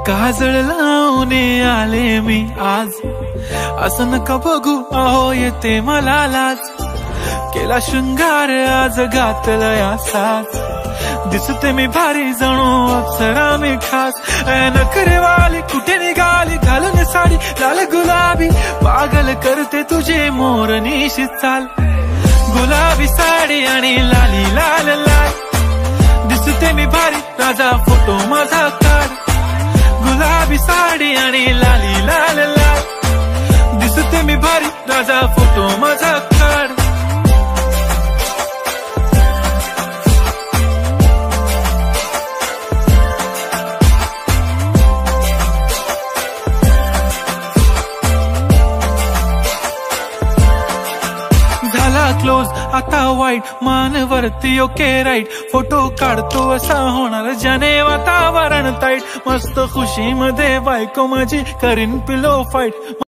काजळ लावून आले मी आज, असं नका बघू अहो येते मला लाज। केला शृंगार आज घातला या साज, दिसते मी भारी जणू अप्सरा मी खास। नखरेवाली कुठे निघाली घालून साडी लाल गुलाबी, पागल करते तुझे मोरनीशी चाल। गुलाबी साडी आणि लाली लाल लाल, दिसते मी भारी राजा फोटो माझा काढ। गुलाबी साडी आणि लाली लाल लाल, दिसते मी भारी राजा फोटो माझा काढ। झाला क्लोज आता वाईट, मानवरती ओके राईट, फोटो काढतो असा होणार ज्याने वातावरण ताईट। मस्त खुशी मध्ये बायको माझी करीन पिलो फाईट।